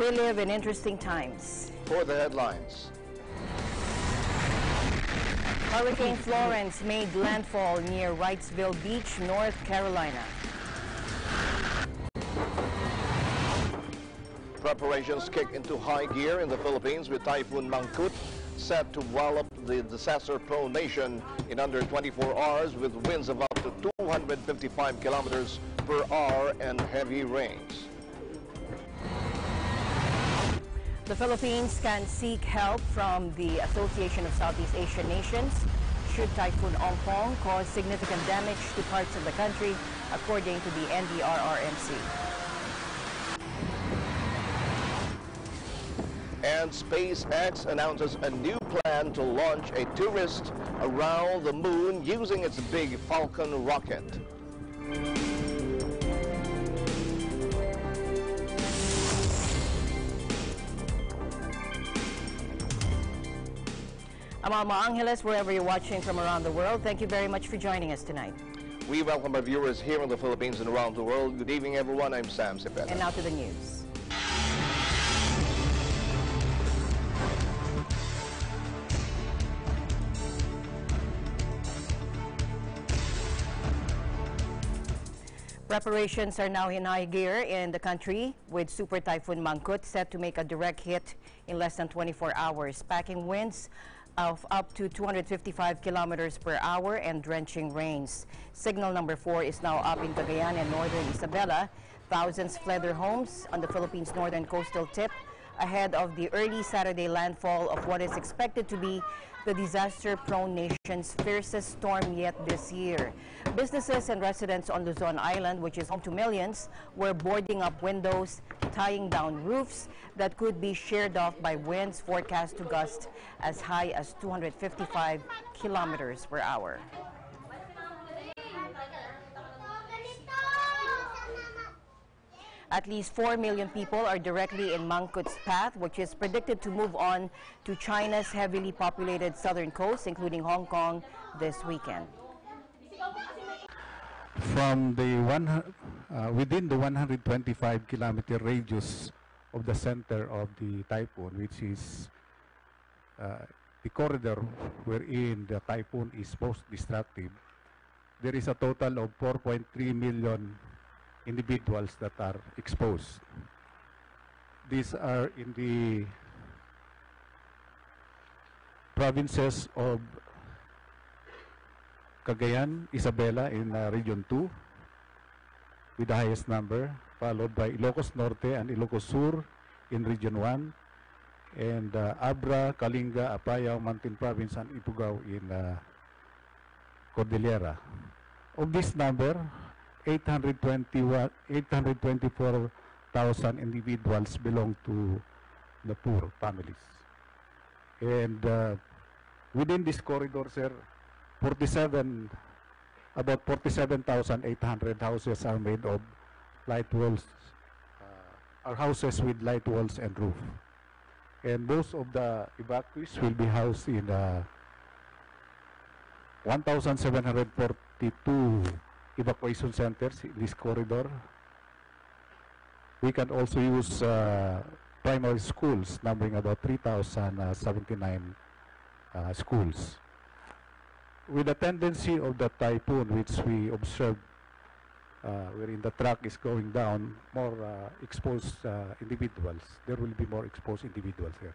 We live in interesting times. For the headlines. Hurricane Florence made landfall near Wrightsville Beach, North Carolina. Preparations kick into high gear in the Philippines with Typhoon Mangkhut set to wallop the disaster-prone nation in under 24 hours with winds of up to 255 kilometers per hour and heavy rains. The Philippines can seek help from the Association of Southeast Asian Nations should Typhoon Ompong cause significant damage to parts of the country, according to the NDRRMC. And Spacex announces a new plan to launch a tourist around the moon using its big Falcon rocket. I'm Alma Angeles, wherever you're watching from around the world. Thank you very much for joining us tonight. We welcome our viewers here in the Philippines and around the world. Good evening, everyone. I'm Sam Cepeda. And now to the news. Preparations are now in high gear in the country, with Super Typhoon Mangkhut set to make a direct hit in less than 24 hours, packing winds of up to 255 kilometers per hour and drenching rains. Signal number 4 is now up in Cagayan and northern Isabela. Thousands fled their homes on the Philippines' northern coastal tip ahead of the early Saturday landfall of what is expected to be the disaster-prone nation's fiercest storm yet this year. Businesses and residents on Luzon Island, which is home to millions, were boarding up windows, tying down roofs that could be sheared off by winds forecast to gust as high as 255 kilometers per hour. At least 4 million people are directly in Mangkhut's path, which is predicted to move on to China's heavily populated southern coast, including Hong Kong, this weekend. From the within the 125-kilometer radius of the center of the typhoon, which is the corridor wherein the typhoon is most destructive, there is a total of 4.3 million individuals that are exposed. These are in the provinces of Cagayan, Isabela in Region 2 with the highest number, followed by Ilocos Norte and Ilocos Sur in Region 1, and Abra, Kalinga, Apayao, Mountain Province, and Ifugao in Cordillera. Of this number, 824,000 individuals belong to the poor families. And within this corridor, sir, about 47,800 houses are made of light walls, are houses with light walls and roof. And most of the evacuees will be housed in 1,742 evacuation centers in this corridor. We can also use primary schools numbering about 3,079 schools. With the tendency of the typhoon, which we observed wherein the track is going down, more exposed individuals. There will be more exposed individuals here.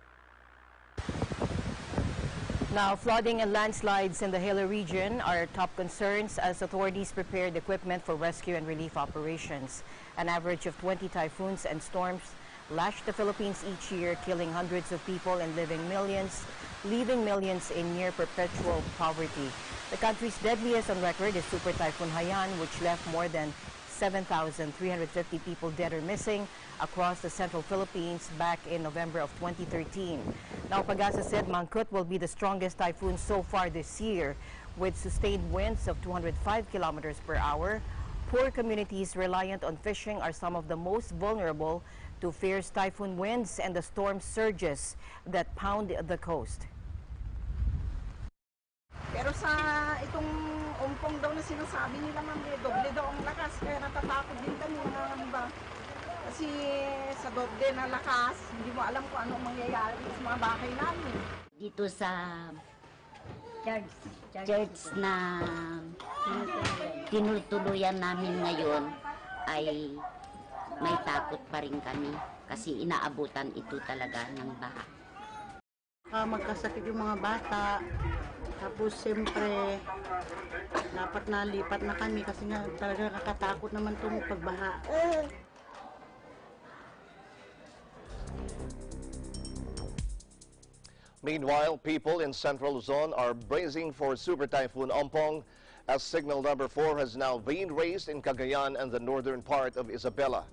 Now, flooding and landslides in the Hilly region are top concerns as authorities prepared equipment for rescue and relief operations. An average of 20 typhoons and storms lash the Philippines each year, killing hundreds of people and leaving millions in near perpetual poverty. The country's deadliest on record is Super Typhoon Haiyan, which left more than 7,350 people dead or missing across the central Philippines back in November of 2013. Now, Pag-asa said Mangkhut will be the strongest typhoon so far this year, with sustained winds of 205 kilometers per hour. Poor communities reliant on fishing are some of the most vulnerable to fierce typhoon winds and the storm surges that pound the coast. Pero sa itong ompong daw na sinasabi nila, ma'am, doble daw ang lakas, kaya natatakot din kami, nangangamba. Kasi sa doble na lakas, hindi mo alam kung anong mangyayari sa mga bahay namin. Dito sa church na tinutuluyan namin ngayon ay may takot pa rin kami kasi inaabutan ito talaga ng baha. Magkasakit yung mga bata, tapos siyempre dapat nalipat na kami kasi nga talaga nakakatakot naman itong pagbaha. Meanwhile, people in Central Luzon are bracing for Super Typhoon Ompong as signal number 4 has now been raised in Cagayan and the northern part of Isabela.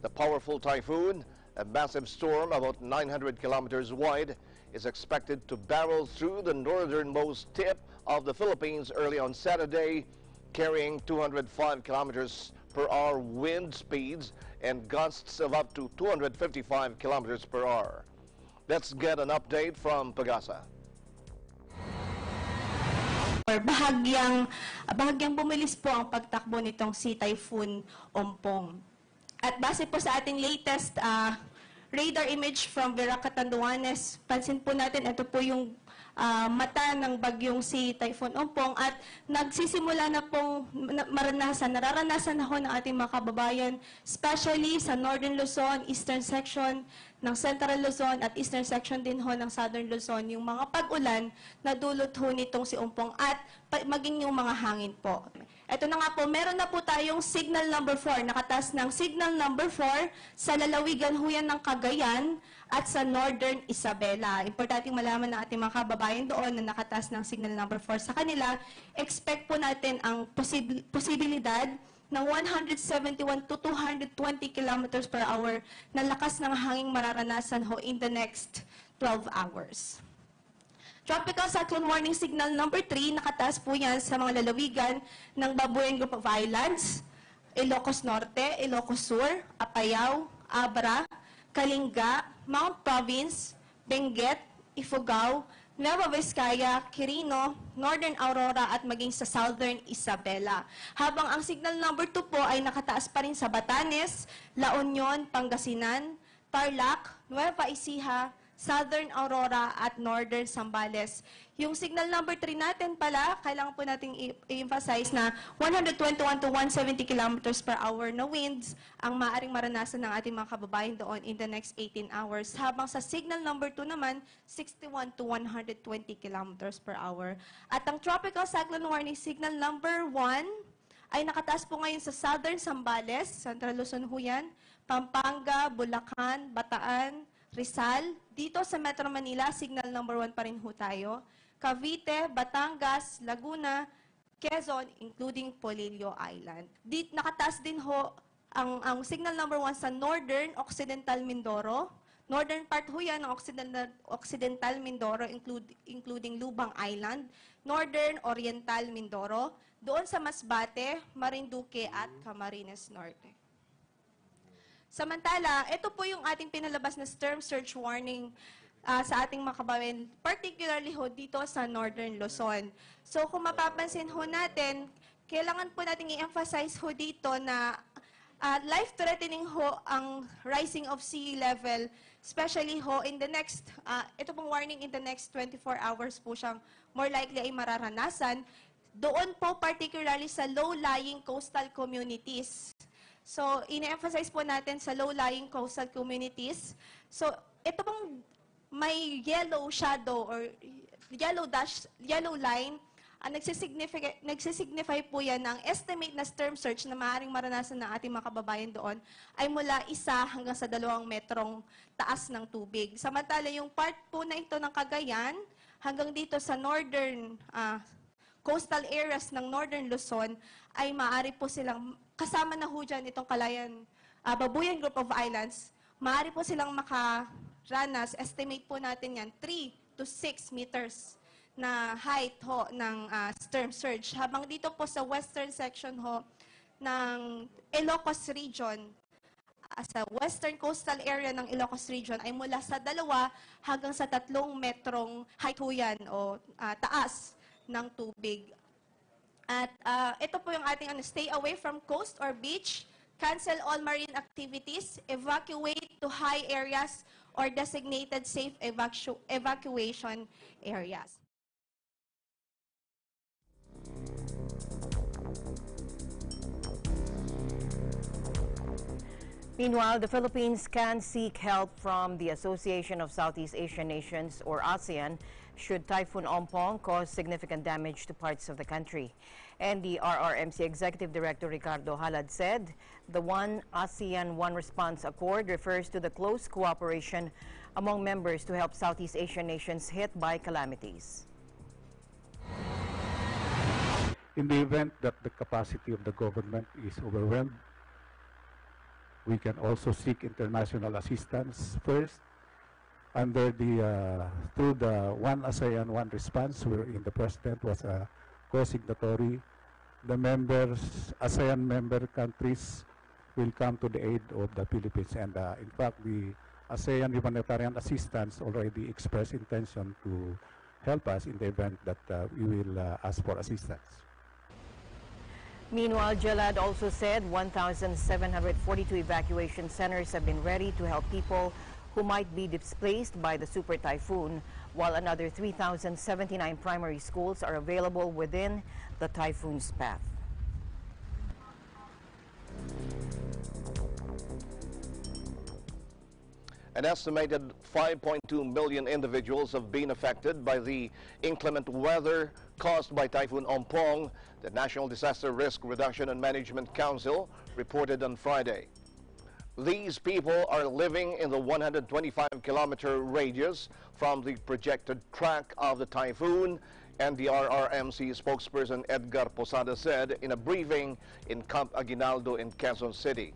The powerful typhoon, a massive storm about 900 kilometers wide, is expected to barrel through the northernmost tip of the Philippines early on Saturday, carrying 205 kilometers per hour wind speeds and gusts of up to 255 kilometers per hour. Let's get an update from Pagasa. Bahagyang bumilis po ang pagtakbo nitong si Typhoon Ompong. At base po sa ating latest radar image from Vera Catanduanes, pansin po natin ito po yung mata ng bagyong si Typhoon Ompong at nagsisimula na pong nararanasan na ho ng ating mga kababayan, especially sa Northern Luzon, Eastern Section ng Central Luzon at Eastern Section din ho ng Southern Luzon, yung mga pag-ulan na dulot ho nitong si Ompong at maging yung mga hangin po. Ito na nga po, meron na po tayong signal number 4, nakataas ng signal number 4 sa lalawigan ho yan ng Cagayan at sa Northern Isabela. Importanteng malaman ng ating mga kababayan doon na nakataas ng signal number 4 sa kanila. Expect po natin ang posibilidad ng 171 to 220 kilometers per hour na lakas ng hanging mararanasan ho in the next 12 hours. Tropical Cyclone Warning Signal number 3, nakataas po yan sa mga lalawigan ng Babuyan Group of Islands, Ilocos Norte, Ilocos Sur, Apayao, Abra, Kalinga, Mount Province, Benguet, Ifugao, Nueva Vizcaya, Quirino, Northern Aurora at maging sa Southern Isabela. Habang ang signal number 2 po ay nakataas pa rin sa Batanes, La Union, Pangasinan, Tarlac, Nueva Ecija, Southern Aurora at Northern Zambales. Yung signal number 3 natin pala, kailangan po natin i-emphasize na 121 to 170 kilometers per hour na winds ang maaaring maranasan ng ating mga kababayan doon in the next 18 hours. Habang sa signal number 2 naman, 61 to 120 kilometers per hour. At ang Tropical Cyclone Warning Signal number 1 ay nakataas po ngayon sa Southern Zambales, Central Luzon ho yan, Pampanga, Bulacan, Bataan, Rizal. Dito sa Metro Manila, signal number 1 pa rin ho tayo. Cavite, Batangas, Laguna, Quezon, including Polillo Island. Nakataas din ho ang signal number 1 sa Northern Occidental Mindoro. Northern part ho yan ng Occidental Mindoro, including Lubang Island. Northern Oriental Mindoro. Doon sa Masbate, Marinduque at Camarines Norte. Samantala, ito po yung ating pinalabas na storm surge warning sa ating mga kababayan, particularly ho dito sa Northern Luzon. So kung mapapansin ho natin, kailangan po natin i-emphasize ho dito na life-threatening ho ang rising of sea level, especially ho in the next, ito pong warning in the next 24 hours po siyang more likely ay mararanasan. Doon po particularly sa low-lying coastal communities. So, ine-emphasize po natin sa low-lying coastal communities. So, ito pong may yellow shadow or yellow line, nagsisignify po yan ng estimate na storm surge na maaaring maranasan ng ating mga kababayan doon ay mula 1 hanggang sa 2 metrong taas ng tubig. Samantala, yung part po na ito ng Cagayan, hanggang dito sa northern coastal areas ng Northern Luzon, ay maaari po silang, kasama na ho dyan itong Babuyan Group of Islands, maaari po silang makaranas, estimate po natin yan, 3 to 6 meters na height ho ng storm surge. Habang dito po sa western section ho ng Ilocos Region, sa western coastal area ng Ilocos Region ay mula sa 2 hanggang sa 3 metrong height ho yan o taas ng tubig. At ito po yung ating stay away from coast or beach, cancel all marine activities, evacuate to high areas or designated safe evacuation areas. Meanwhile, the Philippines can seek help from the Association of Southeast Asian Nations, or ASEAN, should Typhoon Ompong cause significant damage to parts of the country. And the RRMC Executive Director Ricardo Halad said the One ASEAN One Response Accord refers to the close cooperation among members to help Southeast Asian nations hit by calamities. In the event that the capacity of the government is overwhelmed, we can also seek international assistance first under the through the One ASEAN One Response, wherein the President was a co-signatory. The ASEAN member countries will come to the aid of the Philippines, and in fact the ASEAN humanitarian assistance already expressed intention to help us in the event that we will ask for assistance. Meanwhile, Jalad also said 1,742 evacuation centers have been ready to help people who might be displaced by the super typhoon, while another 3,079 primary schools are available within the typhoon's path. An estimated 5.2 million individuals have been affected by the inclement weather caused by Typhoon Ompong, the National Disaster Risk Reduction and Management Council reported on Friday. These people are living in the 125-kilometer radius from the projected track of the typhoon, and the RRMC spokesperson Edgar Posada said in a briefing in Camp Aguinaldo in Quezon City.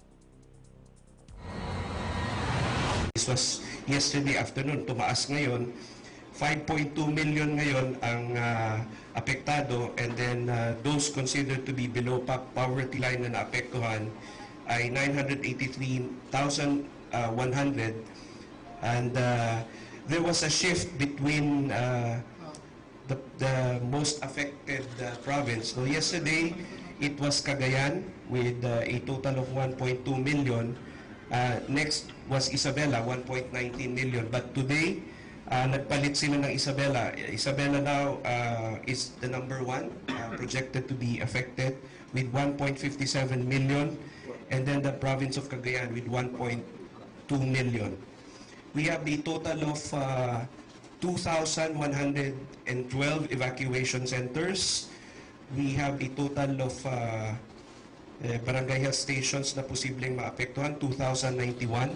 This was yesterday afternoon, tumaas ngayon. 5.2 million ngayon ang apektado, and then those considered to be below poverty line na naapektuhan ay 983,100, and there was a shift between the most affected province. So yesterday it was Cagayan with a total of 1.2 million. Next was Isabela, 1.19 million. But today, nagpalit sila ng Isabela. Isabela now is the number one, projected to be affected with 1.57 million. And then the province of Cagayan with 1.2 million. We have a total of 2,112 evacuation centers. We have a total of barangay health stations na posibleng maapektuhan, 2,091.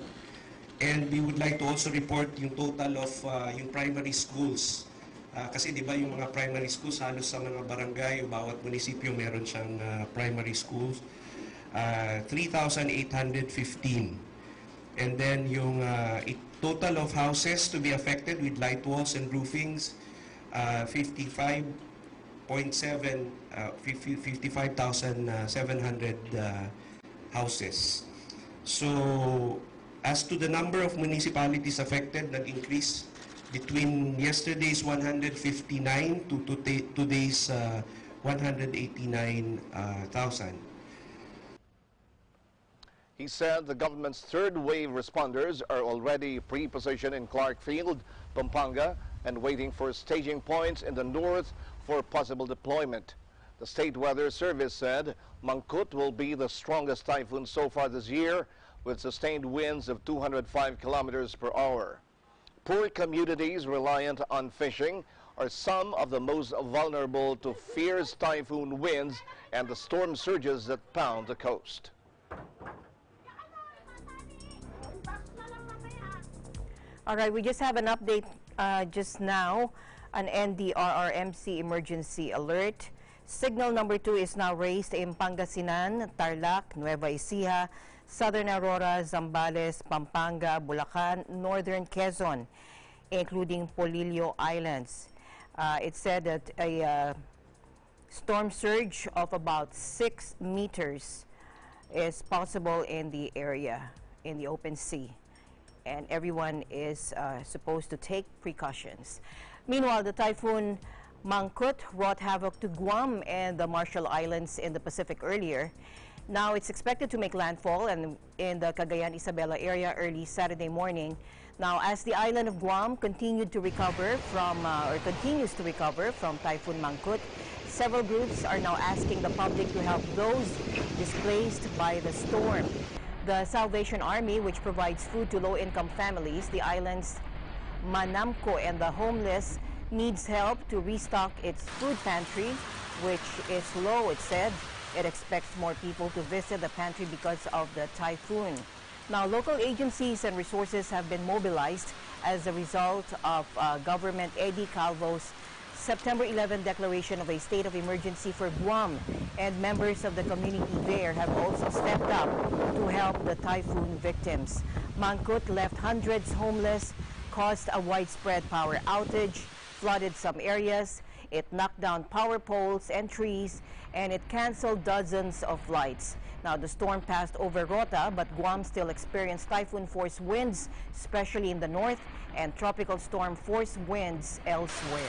And we would like to also report yung total of yung primary schools. Kasi di ba yung mga primary schools, halos sa mga barangay, bawat munisipyo meron siyang primary schools. 3,815. And then yung total of houses to be affected with light walls and roofings, 55,700 houses. So, as to the number of municipalities affected, nag-increase between yesterday's 159 to today's 189,000. He said the government's third wave responders are already pre-positioned in Clarkfield, Pampanga, and waiting for staging points in the north for possible deployment. The State Weather Service said Mangkut will be the strongest typhoon so far this year, with sustained winds of 205 kilometers per hour. Poor communities reliant on fishing are some of the most vulnerable to fierce typhoon winds and the storm surges that pound the coast. All right, we just have an update just now, an NDRRMC emergency alert. Signal number 2 is now raised in Pangasinan, Tarlac, Nueva Ecija, Southern Aurora, Zambales, Pampanga, Bulacan, Northern Quezon, including Polillo Islands. It said that a storm surge of about 6 meters is possible in the area, in the open sea. And everyone is supposed to take precautions. Meanwhile, the typhoon Mangkhut wrought havoc to Guam and the Marshall Islands in the Pacific earlier. Now it's expected to make landfall and in the Cagayan-Isabela area early Saturday morning. Now, as the island of Guam continues to recover from Typhoon Mangkhut, several groups are now asking the public to help those displaced by the storm. The Salvation Army, which provides food to low-income families, the island's Manamco, and the homeless, needs help to restock its food pantry, which is low, it said. It expects more people to visit the pantry because of the typhoon. Now, local agencies and resources have been mobilized as a result of Government Eddie Calvo's September 11 declaration of a state of emergency for Guam, and members of the community there have also stepped up to help the typhoon victims. Mangkhut left hundreds homeless, caused a widespread power outage, flooded some areas, it knocked down power poles and trees, and it canceled dozens of flights. Now, the storm passed over Rota, but Guam still experienced typhoon-force winds, especially in the north, and tropical storm-force winds elsewhere.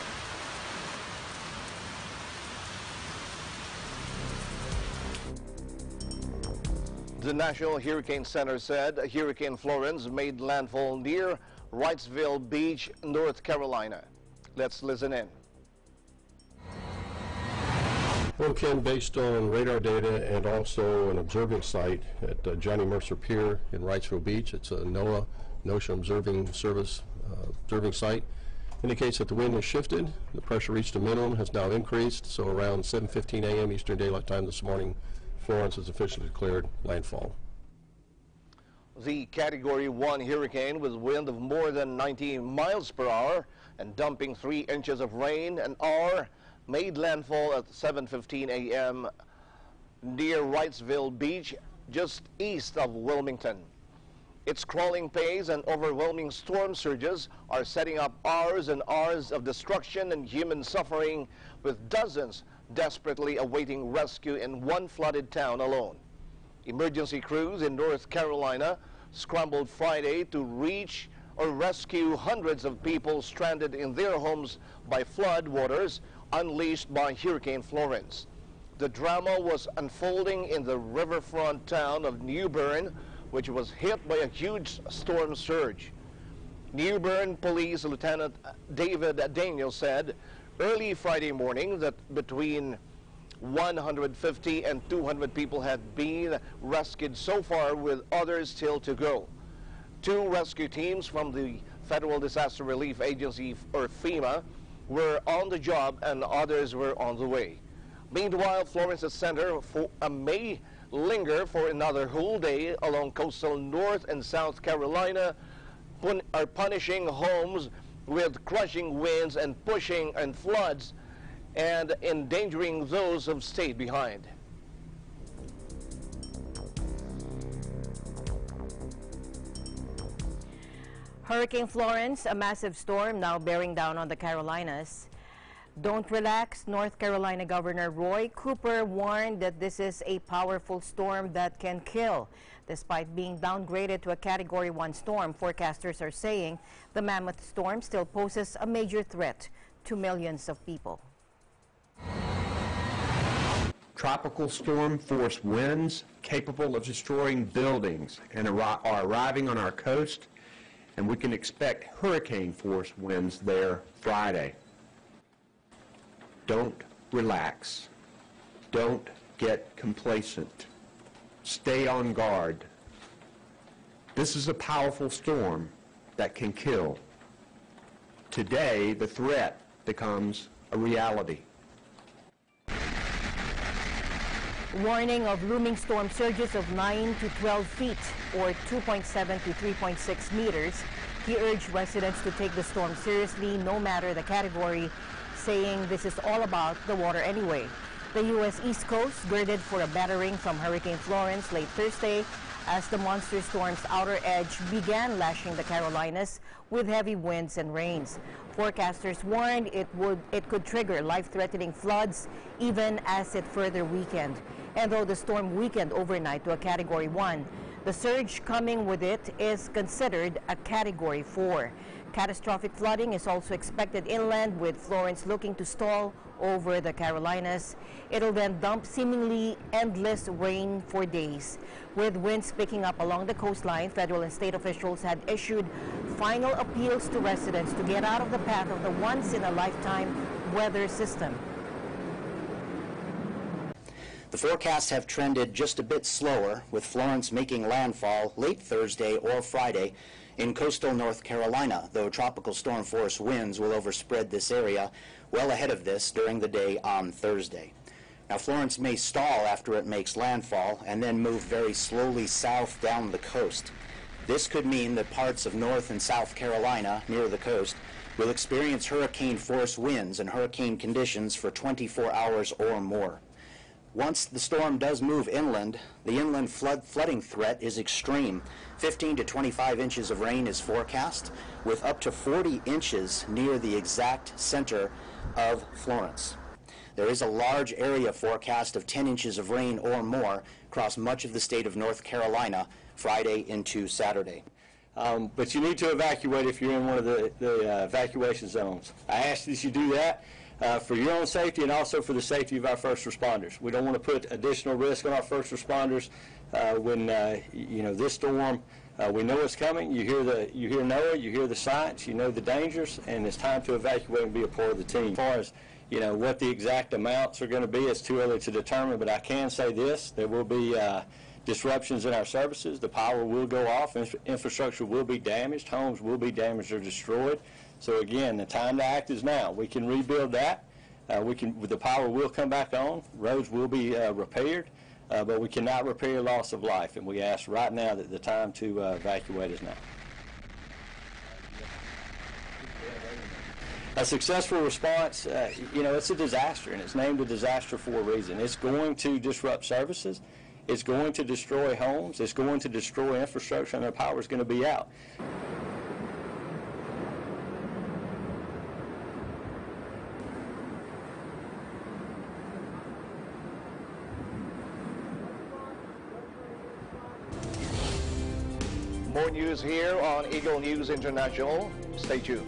The National Hurricane Center said Hurricane Florence made landfall near Wrightsville Beach, North Carolina. Let's listen in. Well, Ken, based on radar data and also an observing site at Johnny Mercer Pier in Wrightsville Beach, it's a NOAA, Ocean Observing Service observing site, indicates that the wind has shifted, the pressure reached a minimum, has now increased, so around 7:15 a.m. Eastern Daylight Time this morning, Florence has officially declared landfall. The Category 1 hurricane with wind of more than 90 miles per hour and dumping 3 inches of rain an hour made landfall at 7:15 a.m. near Wrightsville Beach, just east of Wilmington. Its crawling pace and overwhelming storm surges are setting up hours and hours of destruction and human suffering, with dozens desperately awaiting rescue in one flooded town alone. Emergency crews in North Carolina scrambled Friday to reach or rescue hundreds of people stranded in their homes by flood waters unleashed by Hurricane Florence. The drama was unfolding in the riverfront town of New Bern, which was hit by a huge storm surge. New Bern Police Lieutenant David Daniel said early Friday morning that between 150 and 200 people had been rescued so far, with others still to go. 2 rescue teams from the Federal Disaster Relief Agency, or FEMA, were on the job and others were on the way. Meanwhile, Florence's center may linger for another whole day along coastal North and South Carolina, are punishing homes with crushing winds and pushing and floods, and endangering those who've stayed behind. Hurricane Florence, a massive storm now bearing down on the Carolinas. Don't relax. North Carolina Governor Roy Cooper warned that this is a powerful storm that can kill. Despite being downgraded to a Category 1 storm, forecasters are saying the mammoth storm still poses a major threat to millions of people. Tropical storm force winds capable of destroying buildings and are arriving on our coast, and we can expect hurricane force winds there Friday. Don't relax. Don't get complacent. Stay on guard. This is a powerful storm that can kill. Today, the threat becomes a reality. Warning of looming storm surges of 9 to 12 feet, or 2.7 to 3.6 meters. He urged residents to take the storm seriously, no matter the category, saying this is all about the water anyway. The U.S. East Coast girded for a battering from Hurricane Florence late Thursday as the monster storm's outer edge began lashing the Carolinas with heavy winds and rains. Forecasters warned it could trigger life-threatening floods even as it further weakened. And though the storm weakened overnight to a Category 1, the surge coming with it is considered a Category 4. Catastrophic flooding is also expected inland, with Florence looking to stall over the Carolinas. It'll then dump seemingly endless rain for days. With winds picking up along the coastline, federal and state officials had issued final appeals to residents to get out of the path of the once-in-a-lifetime weather system. The forecasts have trended just a bit slower, with Florence making landfall late Thursday or Friday in coastal North Carolina, though tropical storm force winds will overspread this area well ahead of this during the day on Thursday. Now, Florence may stall after it makes landfall and then move very slowly south down the coast. This could mean that parts of North and South Carolina near the coast will experience hurricane force winds and hurricane conditions for 24 hours or more. Once the storm does move inland, the inland flooding threat is extreme. 15 to 25 inches of rain is forecast, with up to 40 inches near the exact center of Florence. There is a large area forecast of 10 inches of rain or more across much of the state of North Carolina Friday into Saturday. But you need to evacuate if you're in one of the evacuation zones. I ask that you do that for your own safety and also for the safety of our first responders. We don't want to put additional risk on our first responders when this storm. We know it's coming. You hear NOAA, you hear the science, you know the dangers, and it's time to evacuate and be a part of the team. As far as what the exact amounts are going to be, it's too early to determine. But I can say this: there will be disruptions in our services. The power will go off. Infrastructure will be damaged. Homes will be damaged or destroyed. So again, the time to act is now. We can rebuild that. The power will come back on. Roads will be repaired, but we cannot repair loss of life. And we ask right now that the time to evacuate is now. A successful response, it's a disaster, and it's named a disaster for a reason. It's going to disrupt services. It's going to destroy homes. It's going to destroy infrastructure, and their power is going to be out. More news here on Eagle News International. Stay tuned.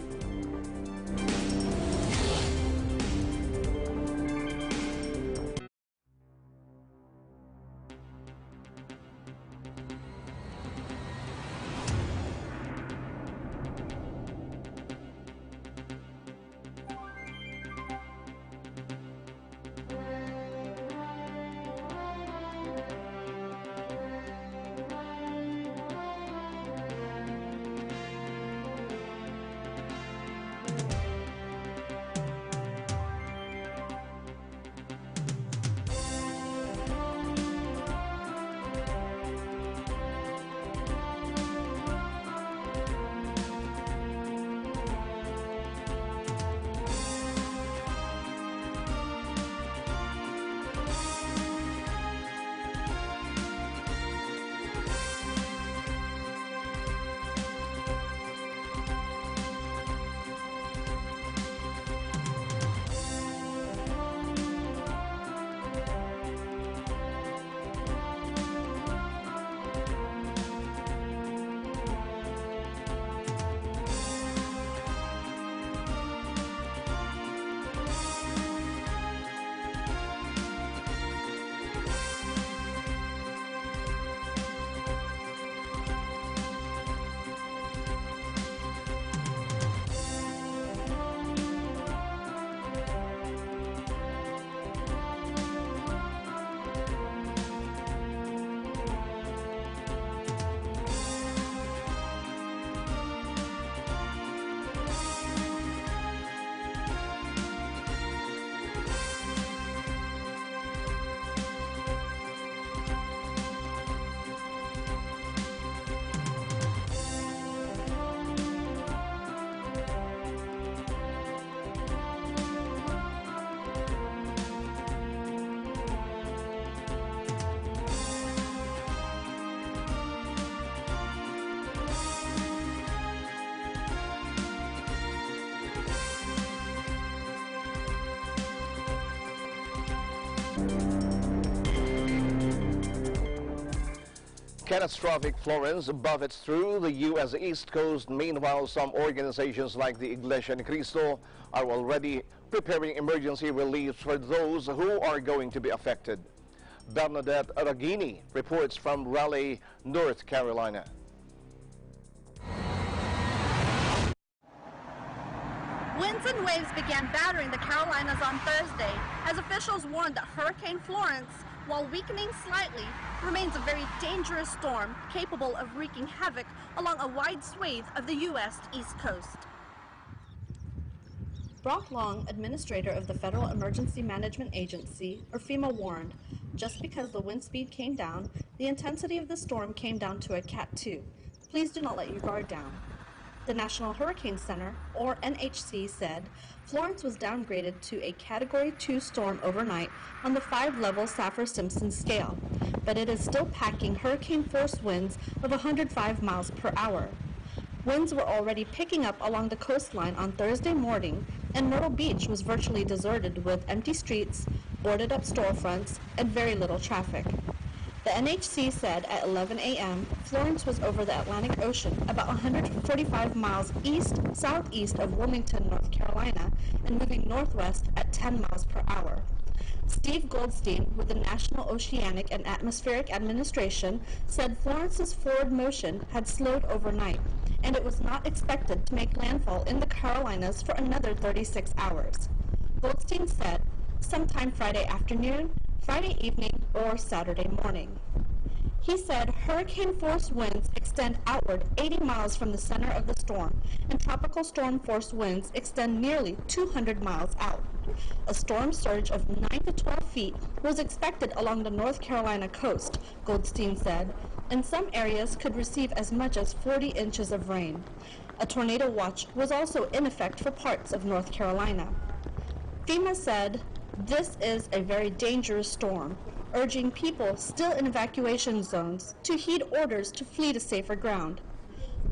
Catastrophic Florence buffets through the U.S. East Coast. Meanwhile, some organizations like the Iglesia Ni Cristo are already preparing emergency relief for those who are going to be affected. Bernadette Aragini reports from Raleigh, North Carolina. Winds and waves began battering the Carolinas on Thursday as officials warned that Hurricane Florence, while weakening slightly, remains a very dangerous storm capable of wreaking havoc along a wide swathe of the U.S. East Coast. Brock Long, administrator of the Federal Emergency Management Agency, or FEMA, warned, just because the wind speed came down, the intensity of the storm came down to a Cat 2. Please do not let your guard down. The National Hurricane Center, or NHC, said Florence was downgraded to a Category 2 storm overnight on the 5-level Saffir-Simpson scale, but it is still packing hurricane-force winds of 105 miles per hour. Winds were already picking up along the coastline on Thursday morning, and Myrtle Beach was virtually deserted with empty streets, boarded-up storefronts, and very little traffic. The NHC said at 11 a.m., Florence was over the Atlantic Ocean about 145 miles east-southeast of Wilmington, North Carolina, and moving northwest at 10 miles per hour. Steve Goldstein with the National Oceanic and Atmospheric Administration said Florence's forward motion had slowed overnight, and it was not expected to make landfall in the Carolinas for another 36 hours. Goldstein said sometime Friday afternoon, Friday evening, or Saturday morning. He said hurricane-force winds extend outward 80 miles from the center of the storm, and tropical storm-force winds extend nearly 200 miles out. A storm surge of 9 to 12 feet was expected along the North Carolina coast, Goldstein said, and some areas could receive as much as 40 inches of rain. A tornado watch was also in effect for parts of North Carolina. FEMA said, "This is a very dangerous storm," urging people still in evacuation zones to heed orders to flee to safer ground.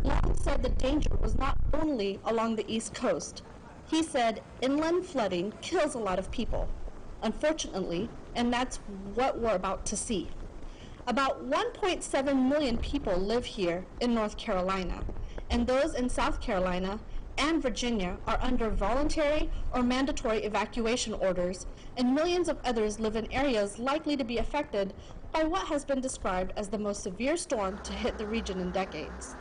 Long said the danger was not only along the East Coast. He said inland flooding kills a lot of people, unfortunately, and that's what we're about to see. About 1.7 million people live here in North Carolina, and those in South Carolina and Virginia are under voluntary or mandatory evacuation orders, and millions of others live in areas likely to be affected by what has been described as the most severe storm to hit the region in decades.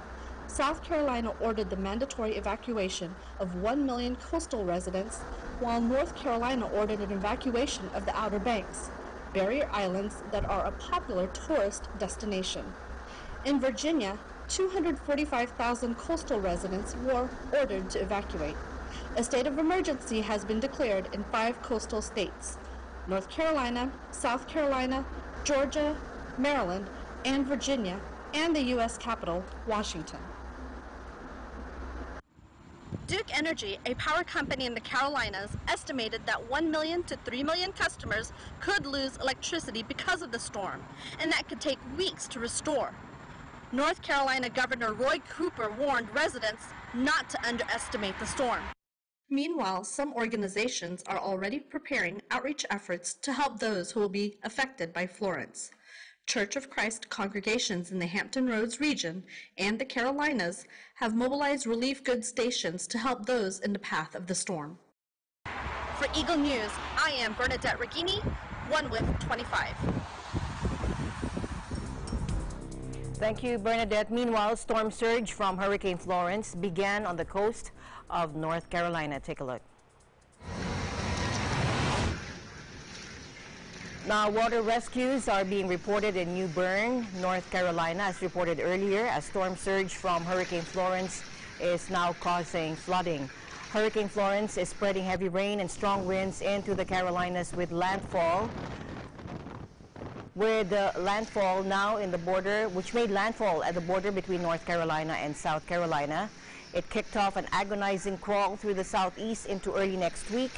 South Carolina ordered the mandatory evacuation of 1 million coastal residents, while North Carolina ordered an evacuation of the Outer Banks, barrier islands that are a popular tourist destination. In Virginia, 245,000 coastal residents were ordered to evacuate. A state of emergency has been declared in 5 coastal states: North Carolina, South Carolina, Georgia, Maryland, and Virginia, and the U.S. capital, Washington. Duke Energy, a power company in the Carolinas, estimated that 1 million to 3 million customers could lose electricity because of the storm, and that could take weeks to restore. North Carolina Governor Roy Cooper warned residents not to underestimate the storm. Meanwhile, some organizations are already preparing outreach efforts to help those who will be affected by Florence. Church of Christ congregations in the Hampton Roads region and the Carolinas have mobilized relief goods stations to help those in the path of the storm. For Eagle News, I am Bernadette Regini, 1 with 25. Thank you, Bernadette. Meanwhile, storm surge from Hurricane Florence began on the coast of North Carolina. Take a look. Now, water rescues are being reported in New Bern, North Carolina, as reported earlier. A storm surge from Hurricane Florence is now causing flooding. Hurricane Florence is spreading heavy rain and strong winds into the Carolinas with landfall now in the border, which made landfall at the border between North Carolina and South Carolina. It kicked off an agonizing crawl through the southeast into early next week.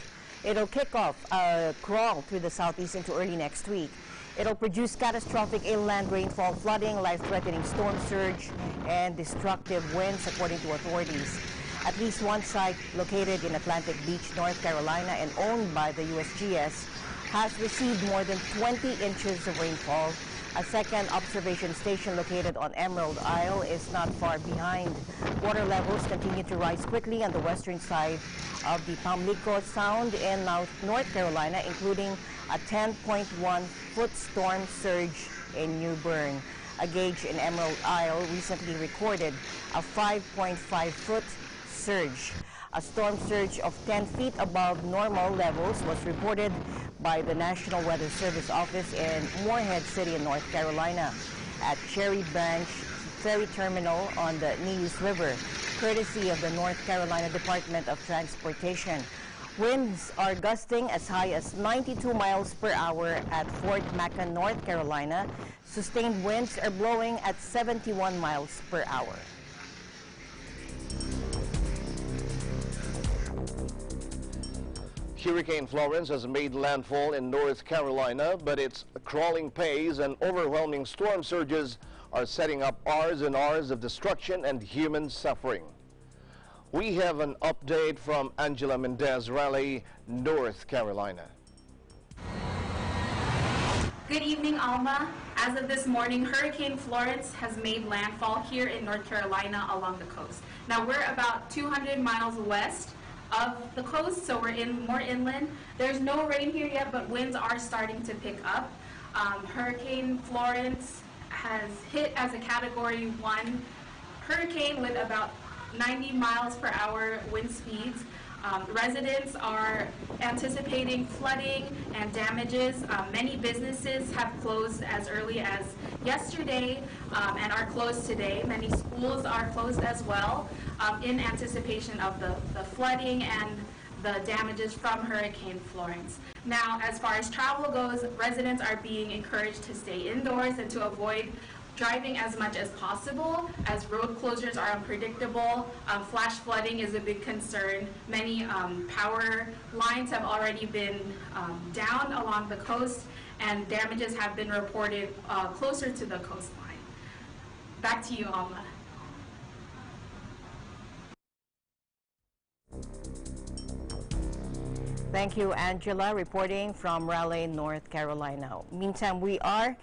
It'll kick off a crawl through the southeast into early next week. It'll produce catastrophic inland rainfall, flooding, life-threatening storm surge, and destructive winds, according to authorities. At least one site located in Atlantic Beach, North Carolina, and owned by the USGS, has received more than 20 inches of rainfall. A second observation station located on Emerald Isle is not far behind. Water levels continue to rise quickly on the western side of the Pamlico Sound in North Carolina, including a 10.1-foot storm surge in New Bern. A gauge in Emerald Isle recently recorded a 5.5-foot surge. A storm surge of 10 feet above normal levels was reported by the National Weather Service office in Morehead City in North Carolina at Cherry Branch Ferry Terminal on the Neuse River, courtesy of the North Carolina Department of Transportation. Winds are gusting as high as 92 miles per hour at Fort Macon, North Carolina. Sustained winds are blowing at 71 miles per hour. Hurricane Florence has made landfall in North Carolina, but its crawling pace and overwhelming storm surges are setting up hours and hours of destruction and human suffering. We have an update from Angela Mendez, Raleigh, North Carolina. Good evening, Alma. As of this morning, Hurricane Florence has made landfall here in North Carolina along the coast. Now we're about 200 miles west of the coast, so we're more inland. There's no rain here yet, but winds are starting to pick up. Hurricane Florence has hit as a Category 1 hurricane with about 90 miles per hour wind speeds. Residents are anticipating flooding and damages. Many businesses have closed as early as yesterday and are closed today. Many schools are closed as well in anticipation of the flooding and the damages from Hurricane Florence. Now, as far as travel goes, residents are being encouraged to stay indoors and to avoid driving as much as possible, as road closures are unpredictable. Flash flooding is a big concern. Many power lines have already been down along the coast, and damages have been reported closer to the coastline. Back to you, Alma. Thank you, Angela, reporting from Raleigh, North Carolina. Meantime, we are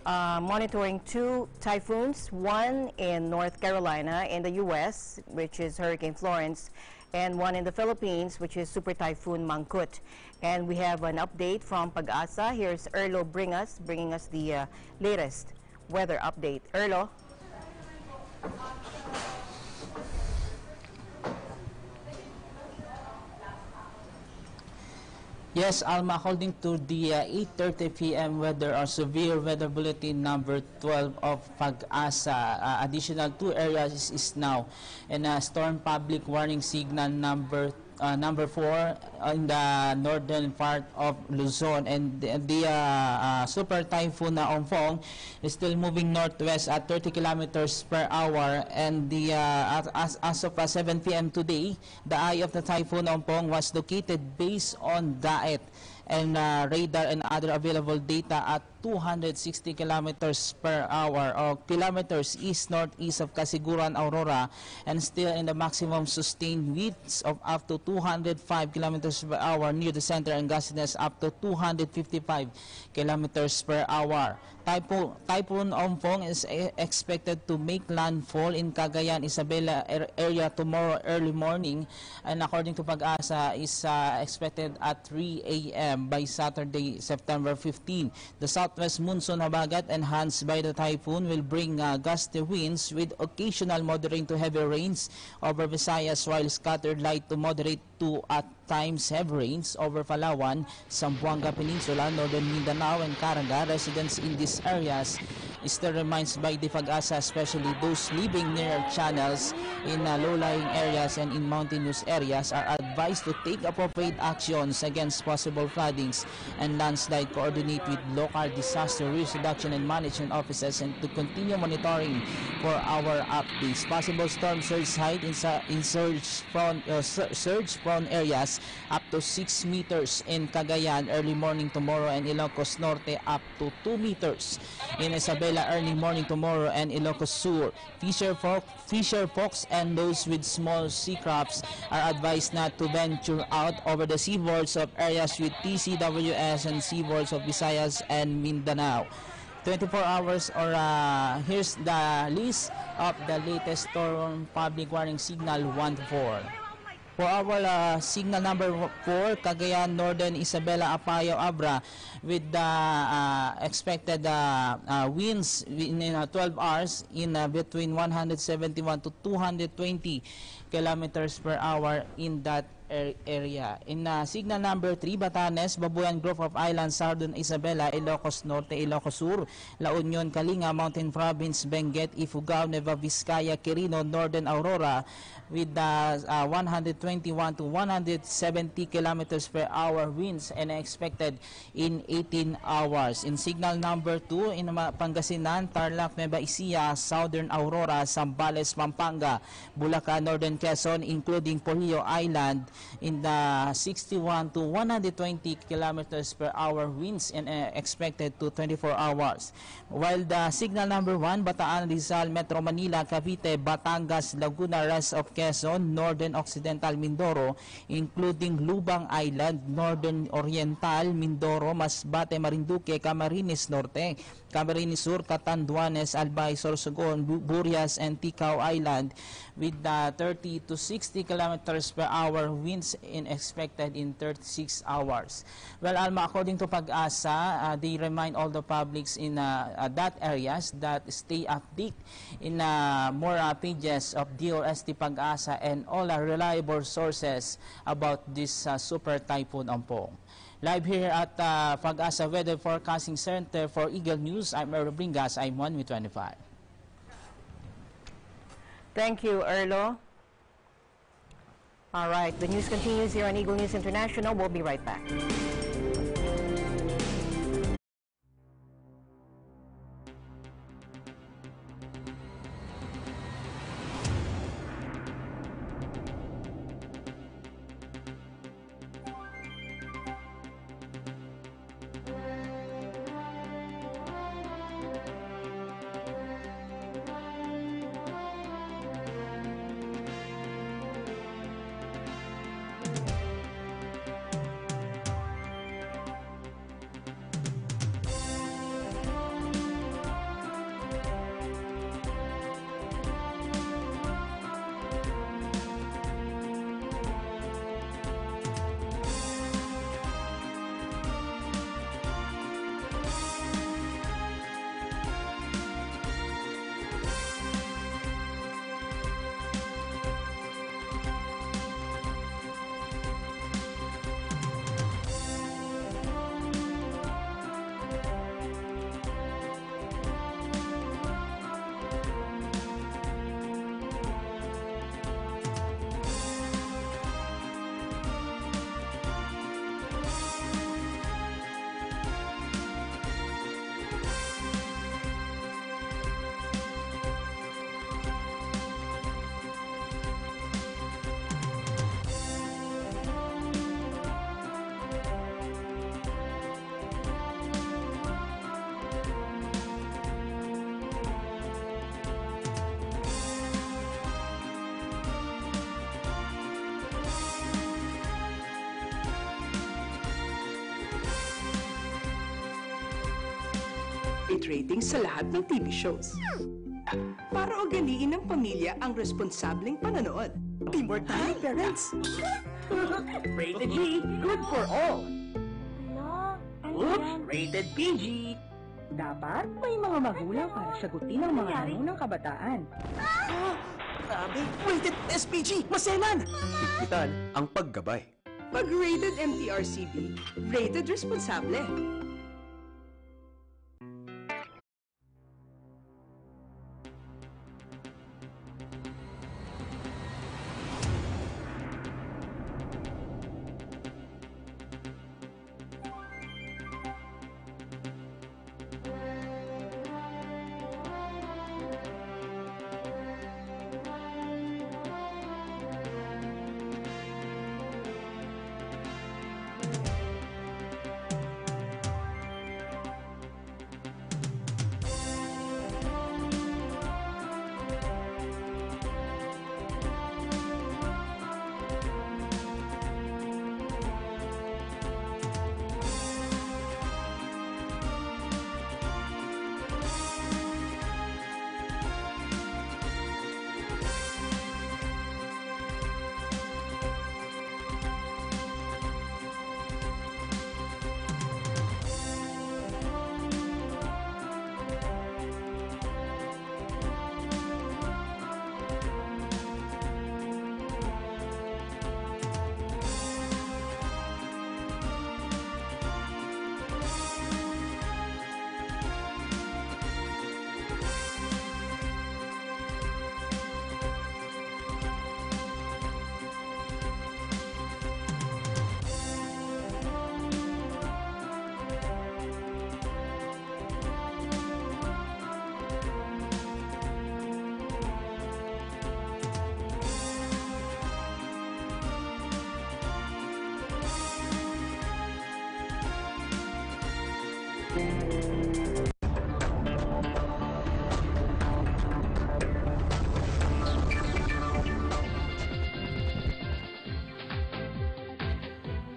monitoring two typhoons, one in North Carolina in the U.S., which is Hurricane Florence, and one in the Philippines, which is Super Typhoon Mangkhut. And we have an update from Pag-asa. Here's Erlo bringing us the latest weather update. Erlo? Yes, Alma, according to the 8:30 p.m. weather or severe weather bulletin number 12 of Pag-asa, additional 2 areas is now, and storm public warning signal number 4 in the northern part of Luzon, and the super typhoon Ompong is still moving northwest at 30 kilometers per hour, and the as of 7 p.m. today, the eye of the typhoon Ompong was located based on DAET and radar and other available data at 260 kilometers per hour or kilometers east-northeast of Casiguran, Aurora, and still in the maximum sustained winds of up to 205 kilometers per hour near the center and gustiness up to 255 kilometers per hour. Typhoon Ompong is expected to make landfall in Cagayan, Isabela area tomorrow early morning, and according to Pag-asa is expected at 3 a.m. by Saturday, September 15. The southwest monsoon habagat enhanced by the typhoon will bring gusty winds with occasional moderate to heavy rains over Visayas, while scattered light to moderate to at times heavy rains over Palawan, Zamboanga Peninsula, northern Mindanao, and Caraga. Residents in these areas still reminds by the Pag-asa, especially those living near channels in low-lying areas and in mountainous areas, are advised to take appropriate actions against possible floodings and landslide, coordinate with local disaster risk reduction and management offices, and to continue monitoring for our updates. Possible storm surge height in surge-prone areas up to 6 meters in Cagayan early morning tomorrow, and Ilocos Norte up to 2 meters in Isabela early morning tomorrow, and Ilocos Sur. Fisher folks and those with small sea crafts are advised not to venture out over the seaboards of areas with TCWS and seaboards of Visayas and Mindanao. 24 hours or here's the list of the latest storm public warning signal 1-4. For our signal number 4, Cagayan, Northern Isabela, Apayao, Abra, with the expected winds in 12 hours in between 171 to 220 kilometers per hour in that area. In signal number 3, Batanes, Babuyan, Grove of Islands, Southern Isabela, Ilocos Norte, Ilocos Sur, La Union, Kalinga, Mountain Province, Benguet, Ifugao, Nueva Vizcaya, Quirino, Northern Aurora, with 121 to 170 kilometers per hour winds and expected in 18 hours. In signal number 2, in Pangasinan, Tarlac, Nueva Ecija, Southern Aurora, Zambales, Pampanga, Bulacan, Northern Quezon, including Polillo Island, in the 61 to 120 kilometers per hour winds and expected to 24 hours. While the signal number 1, Bataan, Rizal, Metro Manila, Cavite, Batangas, Laguna, rest of Quezon, Northern Occidental Mindoro, including Lubang Island, Northern Oriental Mindoro, Masbate, Marinduque, Camarines Norte, Camarines Sur, Catanduanes, Albay, Sorsogon, Burias, and Ticao Island, with 30 to 60 kilometers per hour winds expected in 36 hours. Well, Alma, according to Pag-asa, they remind all the publics in that areas that stay updated in more pages of DOST Pag-asa and all reliable sources about this super typhoon Ompong. Live here at Pag-asa Weather Forecasting Center for Eagle News, I'm Erlo Bringas. I'm 1 with 25. Thank you, Erlo. All right, the news continues here on Eagle News International. We'll be right back. Rating sa lahat ng TV shows. Para ugaliin ng pamilya ang responsableng panonood. Teamwork tayo, parents! Rated G, good for all. Oops, rated PG. Dapat may mga magulang para sagutin ang mga tanong ng kabataan. Grabe, rated SPG, maselan! Higpitan ang paggabay. Pag rated MTRCB, rated responsable.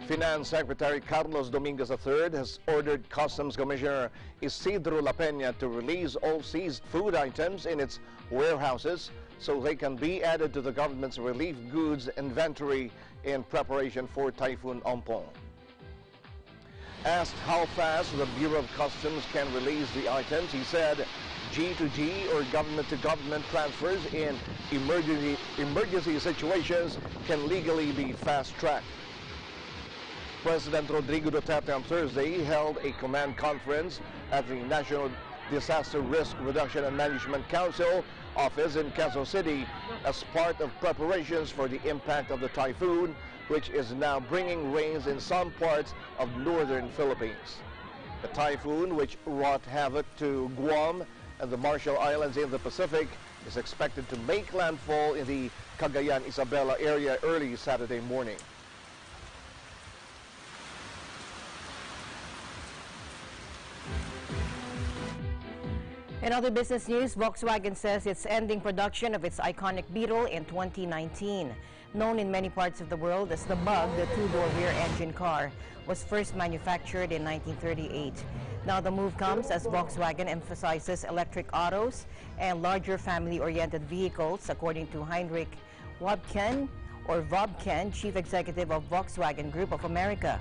Finance Secretary Carlos Dominguez III has ordered Customs Commissioner Isidro La Peña to release all seized food items in its warehouses so they can be added to the government's relief goods inventory in preparation for Typhoon Ompong. Asked how fast the Bureau of Customs can release the items, he said G2G or government-to-government transfers in emergency situations can legally be fast-tracked. President Rodrigo Duterte on Thursday held a command conference at the National Disaster Risk Reduction and Management Council office in Quezon City as part of preparations for the impact of the typhoon, which is now bringing rains in some parts of northern Philippines. The typhoon, which wrought havoc to Guam and the Marshall Islands in the Pacific, is expected to make landfall in the Cagayan-Isabela area early Saturday morning. In other business news, Volkswagen says it's ending production of its iconic Beetle in 2019. Known in many parts of the world as the Bug, the two-door rear engine car was first manufactured in 1938. Now the move comes as Volkswagen emphasizes electric autos and larger family-oriented vehicles, according to Heinrich Wobken, or Wobken, Chief Executive of Volkswagen Group of America.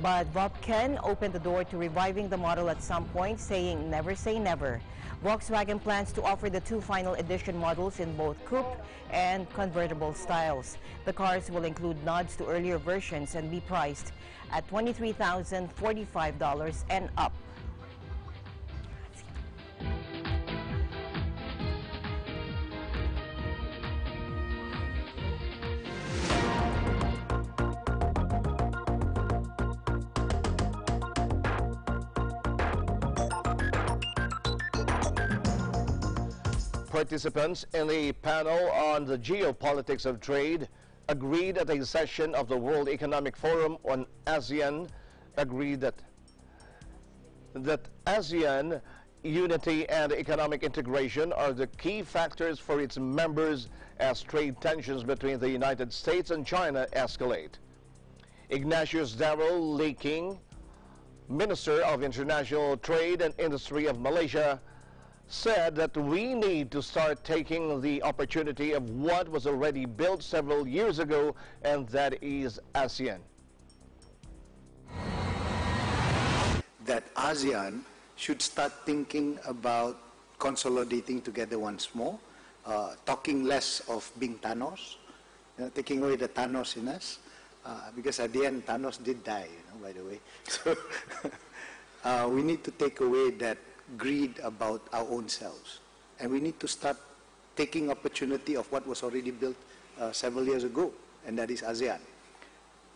But Wobken opened the door to reviving the model at some point, saying never say never. Volkswagen plans to offer the two final edition models in both coupe and convertible styles. The cars will include nods to earlier versions and be priced at $23,045 and up. Participants in a panel on the geopolitics of trade agreed at a session of the World Economic Forum on ASEAN agreed that ASEAN unity and economic integration are the key factors for its members as trade tensions between the United States and China escalate. Ignatius Darrell Lee King, Minister of International Trade and Industry of Malaysia, said that we need to start taking the opportunity of what was already built several years ago, and that is ASEAN. That ASEAN should start thinking about consolidating together once more, talking less of being Thanos, taking away the Thanos in us, because at the end Thanos did die, by the way. So we need to take away that greed about our own selves, and we need to start taking opportunity of what was already built several years ago, and that is ASEAN.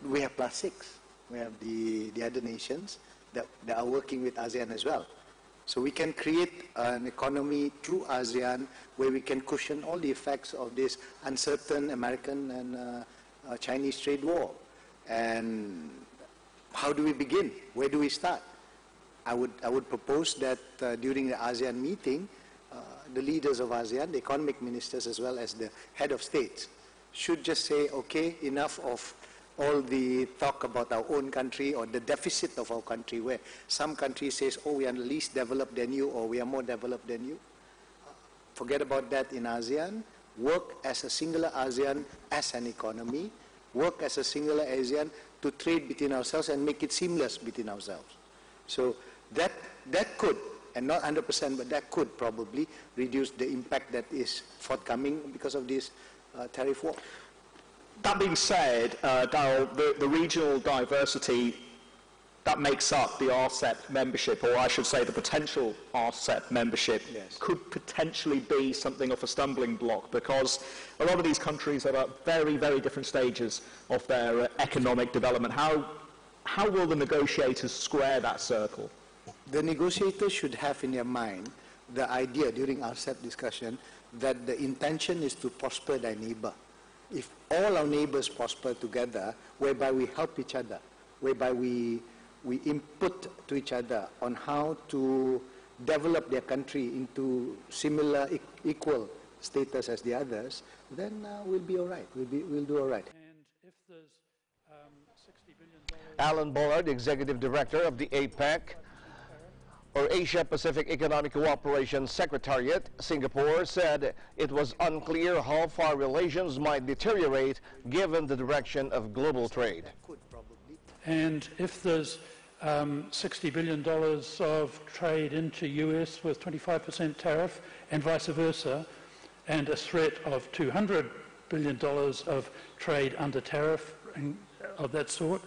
We have +6. We have the other nations that are working with ASEAN as well. So we can create an economy through ASEAN where we can cushion all the effects of this uncertain American and Chinese trade war. And how do we begin? Where do we start? I would propose that during the ASEAN meeting, the leaders of ASEAN, the economic ministers as well as the head of states, should just say, okay, enough of all the talk about our own country or the deficit of our country, where some country says, oh, we are least developed than you, or we are more developed than you. Forget about that in ASEAN. Work as a singular ASEAN as an economy. Work as a singular ASEAN to trade between ourselves and make it seamless between ourselves. So that could, and not 100%, but that could probably reduce the impact that is forthcoming because of this tariff war. That being said, Darrell, the regional diversity that makes up the RCEP membership, or I should say the potential RCEP membership, yes, could potentially be something of a stumbling block, because a lot of these countries are at very, very different stages of their economic development. How will the negotiators square that circle? The negotiators should have in their mind the idea during our RCEP discussion that the intention is to prosper thy neighbor. If all our neighbors prosper together, whereby we help each other, whereby we input to each other on how to develop their country into similar, equal status as the others, then we'll be all right. We'll do all right. And if there's $60 billion Alan Bullard, Executive Director of the APEC, or Asia Pacific Economic Cooperation Secretariat, Singapore, said it was unclear how far relations might deteriorate given the direction of global trade. And if there's $60 billion of trade into US with 25% tariff and vice versa, and a threat of $200 billion of trade under tariff of that sort,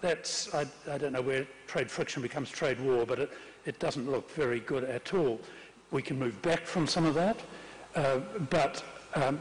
that's, I don't know where trade friction becomes trade war, but it doesn't look very good at all. We can move back from some of that, but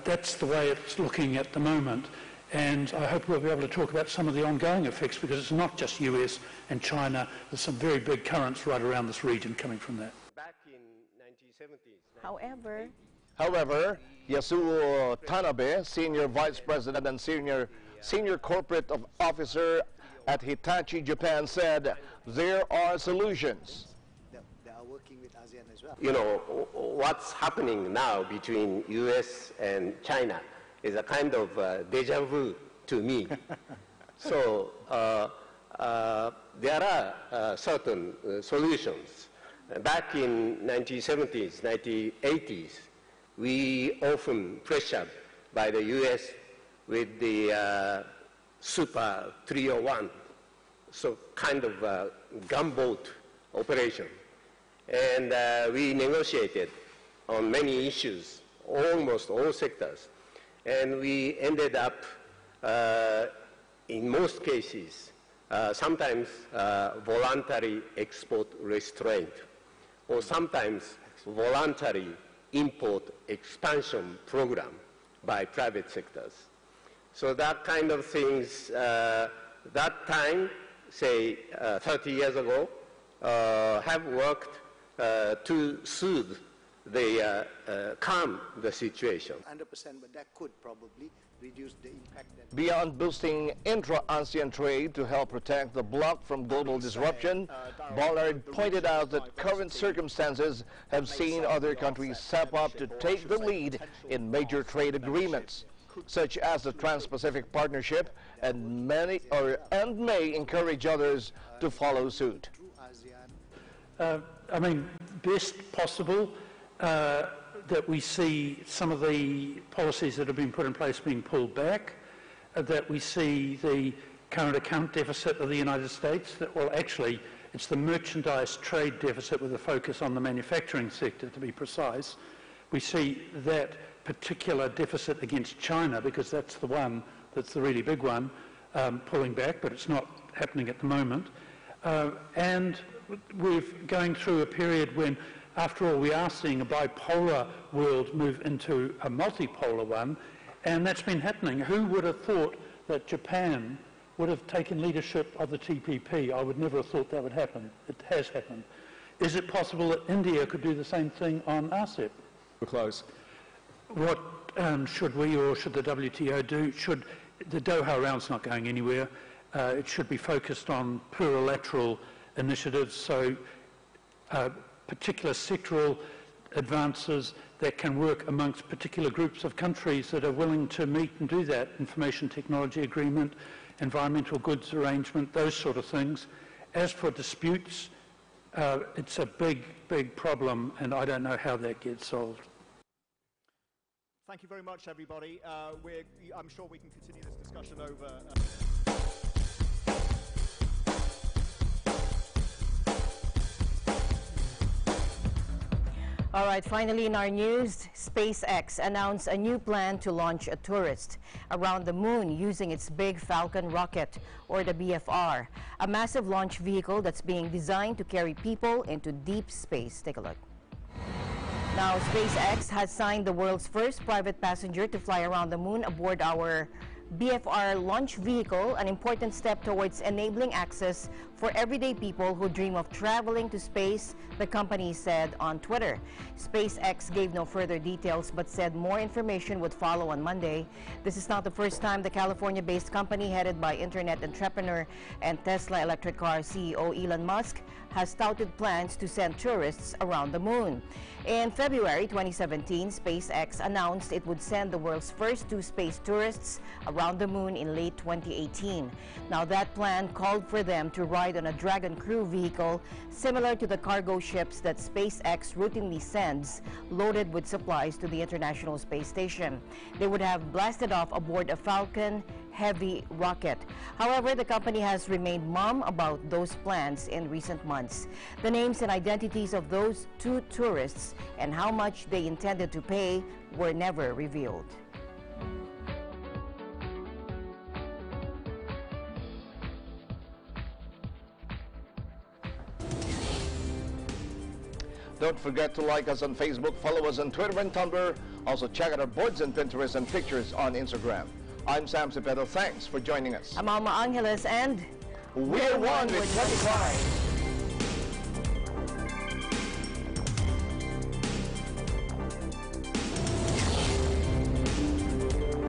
that's the way it's looking at the moment. And I hope we'll be able to talk about some of the ongoing effects, because it's not just US and China. There's some very big currents right around this region coming from that. Back in 1970s. However, Yasuo Tanabe, Senior Vice President and Senior Corporate Officer at Hitachi Japan, said there are solutions. They are working with ASEAN as well. You know, what's happening now between US and China is a kind of deja vu to me. So there are certain solutions. Back in 1970s, 1980s, we often pressured by the US with the Super 301, so kind of gunboat operation. And we negotiated on many issues, almost all sectors. And we ended up, in most cases, sometimes voluntary export restraint, or sometimes voluntary import expansion program by private sectors. So that kind of things, that time, say 30 years ago, have worked to soothe the, calm the situation. 100%, but that could probably reduce the impact. Beyond boosting intra-ASEAN trade to help protect the bloc from global disruption, Bullard pointed out that current circumstances have seen other countries step up to take the lead in major trade agreements, such as the Trans-Pacific Partnership, and may encourage others to follow suit. I mean, best possible that we see some of the policies that have been put in place being pulled back, that we see the current account deficit of the United States, that, well, actually, it's the merchandise trade deficit with a focus on the manufacturing sector, to be precise. We see that particular deficit against China, because that's the one that's the really big one, pulling back, but it's not happening at the moment. And we're going through a period when, after all, we are seeing a bipolar world move into a multipolar one, and that's been happening. Who would have thought that Japan would have taken leadership of the TPP? I would never have thought that would happen. It has happened. Is it possible that India could do the same thing on RCEP? We're close. What should we, or should the WTO do? The Doha round's not going anywhere. It should be focused on plurilateral initiatives, so particular sectoral advances that can work amongst particular groups of countries that are willing to meet and do that. Information technology agreement, environmental goods arrangement, those sort of things. As for disputes, it's a big, big problem, and I don't know how that gets solved. Thank you very much, everybody. I'm sure we can continue this discussion over. All right, finally in our news, SpaceX announced a new plan to launch a tourist around the moon using its big Falcon rocket, or the BFR, a massive launch vehicle that's being designed to carry people into deep space. Take a look. Now, SpaceX has signed the world's first private passenger to fly around the moon aboard our BFR launch vehicle, an important step towards enabling access for everyday people who dream of traveling to space, the company said on Twitter. SpaceX gave no further details but said more information would follow on Monday. This is not the first time the California-based company headed by internet entrepreneur and Tesla electric car CEO Elon Musk has touted plans to send tourists around the moon. In February 2017, SpaceX announced it would send the world's first 2 space tourists around the moon in late 2018. Now that plan called for them to ride on a Dragon crew vehicle similar to the cargo ships that SpaceX routinely sends loaded with supplies to the International Space Station. They would have blasted off aboard a Falcon heavy rocket. However, the company has remained mum about those plans in recent months. The names and identities of those two tourists and how much they intended to pay were never revealed. Don't forget to like us on Facebook, follow us on Twitter and Tumblr. Also check out our boards and Pinterest and pictures on Instagram. I'm Sam Cepeda. Thanks for joining us. I'm Alma Angeles, and we're one with 25.